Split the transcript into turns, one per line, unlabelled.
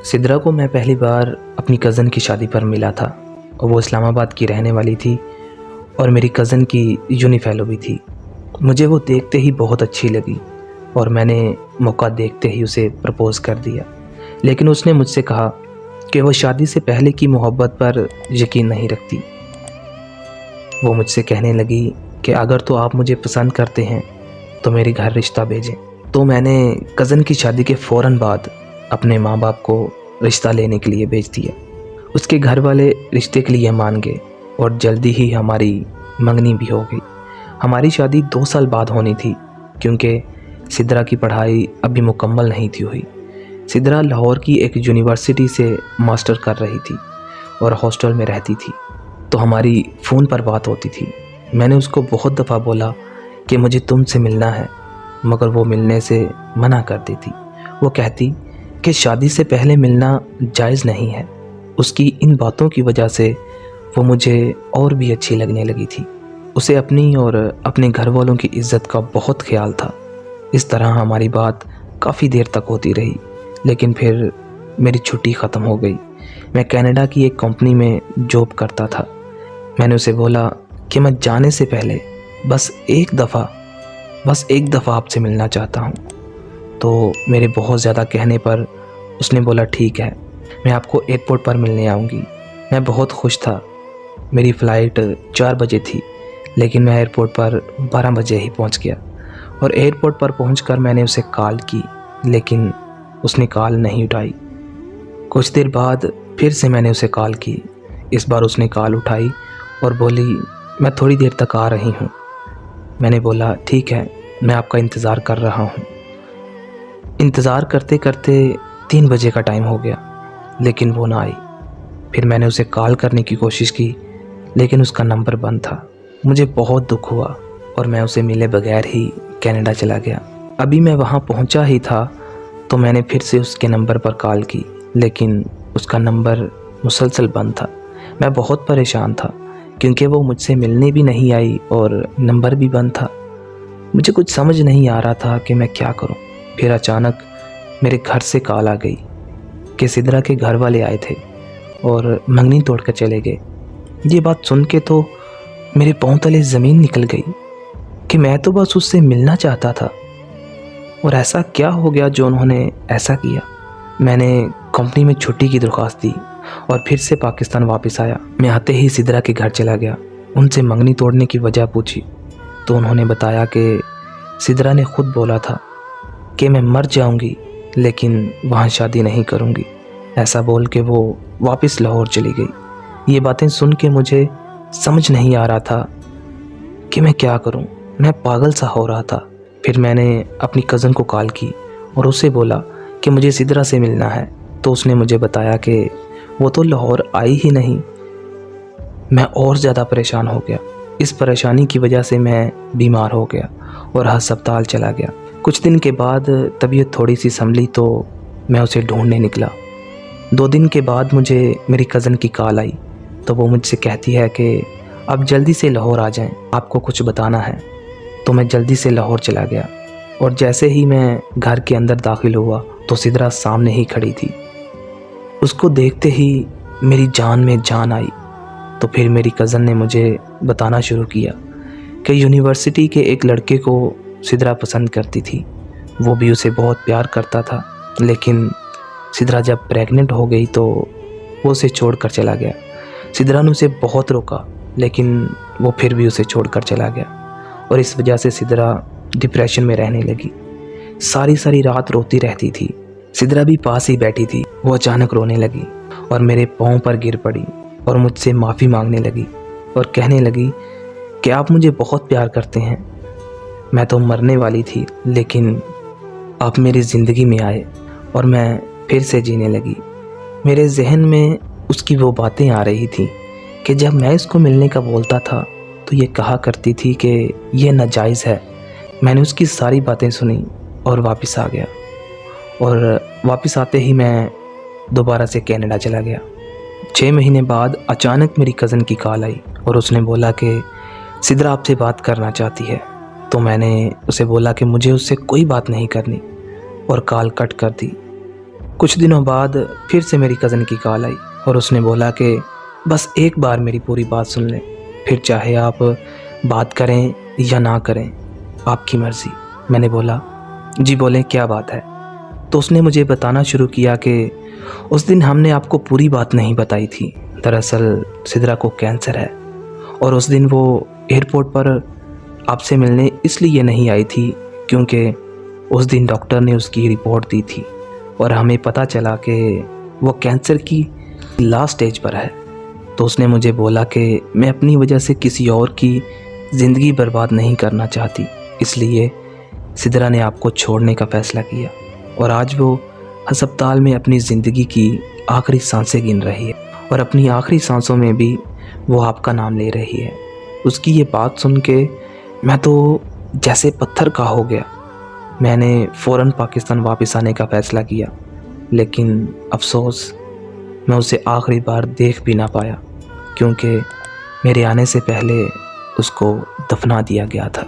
सिद्रा को मैं पहली बार अपनी कज़न की शादी पर मिला था और वो इस्लामाबाद की रहने वाली थी और मेरी कज़न की यूनी फेलो भी थी। मुझे वो देखते ही बहुत अच्छी लगी और मैंने मौका देखते ही उसे प्रपोज़ कर दिया। लेकिन उसने मुझसे कहा कि वो शादी से पहले की मोहब्बत पर यकीन नहीं रखती। वो मुझसे कहने लगी कि अगर तो आप मुझे पसंद करते हैं तो मेरे घर रिश्ता भेजें। तो मैंने कज़न की शादी के फ़ौरन बाद अपने माँ बाप को रिश्ता लेने के लिए भेज दिया। उसके घर वाले रिश्ते के लिए मान गए और जल्दी ही हमारी मंगनी भी हो गई। हमारी शादी 2 साल बाद होनी थी क्योंकि सिद्रा की पढ़ाई अभी मुकम्मल नहीं थी हुई। सिद्रा लाहौर की एक यूनिवर्सिटी से मास्टर कर रही थी और हॉस्टल में रहती थी, तो हमारी फ़ोन पर बात होती थी। मैंने उसको बहुत दफ़ा बोला कि मुझे तुमसे मिलना है, मगर वो मिलने से मना कर देती। वो कहती कि शादी से पहले मिलना जायज़ नहीं है। उसकी इन बातों की वजह से वो मुझे और भी अच्छी लगने लगी थी। उसे अपनी और अपने घर वालों की इज़्ज़त का बहुत ख्याल था। इस तरह हमारी बात काफ़ी देर तक होती रही, लेकिन फिर मेरी छुट्टी ख़त्म हो गई। मैं कनाडा की एक कंपनी में जॉब करता था। मैंने उसे बोला कि मैं जाने से पहले बस एक दफ़ा आपसे मिलना चाहता हूँ। तो मेरे बहुत ज़्यादा कहने पर उसने बोला ठीक है, मैं आपको एयरपोर्ट पर मिलने आऊँगी। मैं बहुत खुश था। मेरी फ़्लाइट 4 बजे थी, लेकिन मैं एयरपोर्ट पर 12 बजे ही पहुँच गया और एयरपोर्ट पर पहुँचकर मैंने उसे कॉल की, लेकिन उसने कॉल नहीं उठाई। कुछ देर बाद फिर से मैंने उसे कॉल की। इस बार उसने कॉल उठाई और बोली मैं थोड़ी देर तक आ रही हूँ। मैंने बोला ठीक है, मैं आपका इंतज़ार कर रहा हूँ। इंतज़ार करते करते 3 बजे का टाइम हो गया, लेकिन वो ना आई। फिर मैंने उसे कॉल करने की कोशिश की, लेकिन उसका नंबर बंद था। मुझे बहुत दुख हुआ और मैं उसे मिले बगैर ही कनाडा चला गया। अभी मैं वहाँ पहुँचा ही था तो मैंने फिर से उसके नंबर पर कॉल की, लेकिन उसका नंबर मुसलसल बंद था। मैं बहुत परेशान था क्योंकि वो मुझसे मिलने भी नहीं आई और नंबर भी बंद था। मुझे कुछ समझ नहीं आ रहा था कि मैं क्या करूं। फिर अचानक मेरे घर से कॉल आ गई कि सिद्रा के घर वाले आए थे और मंगनी तोड़ कर चले गए। ये बात सुन के तो मेरे पाँव तले ज़मीन निकल गई कि मैं तो बस उससे मिलना चाहता था और ऐसा क्या हो गया जो उन्होंने ऐसा किया। मैंने कंपनी में छुट्टी की दरख्वास्त दी और फिर से पाकिस्तान वापस आया। मैं आते ही सिद्रा के घर चला गया। उनसे मंगनी तोड़ने की वजह पूछी तो उन्होंने बताया कि सिद्रा ने खुद बोला था कि मैं मर जाऊंगी लेकिन वहाँ शादी नहीं करूंगी। ऐसा बोल के वो वापस लाहौर चली गई। ये बातें सुन के मुझे समझ नहीं आ रहा था कि मैं क्या करूं। मैं पागल सा हो रहा था। फिर मैंने अपनी कज़न को कॉल की और उसे बोला कि मुझे सिद्रा से मिलना है, तो उसने मुझे बताया कि वो तो लाहौर आई ही नहीं। मैं और ज़्यादा परेशान हो गया। इस परेशानी की वजह से मैं बीमार हो गया और अस्पताल चला गया। कुछ दिन के बाद तबीयत थोड़ी सी संभली तो मैं उसे ढूंढने निकला। 2 दिन के बाद मुझे मेरी कज़न की कॉल आई तो वो मुझसे कहती है कि आप जल्दी से लाहौर आ जाएं, आपको कुछ बताना है। तो मैं जल्दी से लाहौर चला गया और जैसे ही मैं घर के अंदर दाखिल हुआ तो सिद्रा सामने ही खड़ी थी। उसको देखते ही मेरी जान में जान आई। तो फिर मेरी कज़न ने मुझे बताना शुरू किया कि यूनिवर्सिटी के एक लड़के को सिद्रा पसंद करती थी। वो भी उसे बहुत प्यार करता था, लेकिन सिद्रा जब प्रेग्नेंट हो गई तो वो उसे छोड़कर चला गया। सिद्रा ने उसे बहुत रोका, लेकिन वो फिर भी उसे छोड़कर चला गया और इस वजह से सिद्रा डिप्रेशन में रहने लगी। सारी रात रोती रहती थी। सिद्रा भी पास ही बैठी थी। वो अचानक रोने लगी और मेरे पाँव पर गिर पड़ी और मुझसे माफ़ी मांगने लगी और कहने लगी कि आप मुझे बहुत प्यार करते हैं। मैं तो मरने वाली थी, लेकिन आप मेरी ज़िंदगी में आए और मैं फिर से जीने लगी। मेरे जहन में उसकी वो बातें आ रही थी कि जब मैं इसको मिलने का बोलता था तो ये कहा करती थी कि ये नाजायज़ है। मैंने उसकी सारी बातें सुनी और वापस आ गया और वापस आते ही मैं दोबारा से कनाडा चला गया। 6 महीने बाद अचानक मेरी कज़न की कॉल आई और उसने बोला कि सिद्रा आपसे बात करना चाहती है। तो मैंने उसे बोला कि मुझे उससे कोई बात नहीं करनी और कॉल कट कर दी। कुछ दिनों बाद फिर से मेरी कज़न की कॉल आई और उसने बोला कि बस एक बार मेरी पूरी बात सुन लें, फिर चाहे आप बात करें या ना करें, आपकी मर्ज़ी। मैंने बोला, जी बोलें, क्या बात है? तो उसने मुझे बताना शुरू किया कि उस दिन हमने आपको पूरी बात नहीं बताई थी। दरअसल सिद्रा को कैंसर है और उस दिन वो एयरपोर्ट पर आपसे मिलने इसलिए नहीं आई थी क्योंकि उस दिन डॉक्टर ने उसकी रिपोर्ट दी थी और हमें पता चला कि वो कैंसर की लास्ट स्टेज पर है। तो उसने मुझे बोला कि मैं अपनी वजह से किसी और की ज़िंदगी बर्बाद नहीं करना चाहती, इसलिए सिद्रा ने आपको छोड़ने का फ़ैसला किया और आज वो अस्पताल में अपनी ज़िंदगी की आखिरी सांसें गिन रही है और अपनी आखिरी सांसों में भी वो आपका नाम ले रही है। उसकी ये बात सुन के मैं तो जैसे पत्थर का हो गया। मैंने फ़ौरन पाकिस्तान वापस आने का फ़ैसला किया, लेकिन अफसोस मैं उसे आखिरी बार देख भी ना पाया क्योंकि मेरे आने से पहले उसको दफना दिया गया था।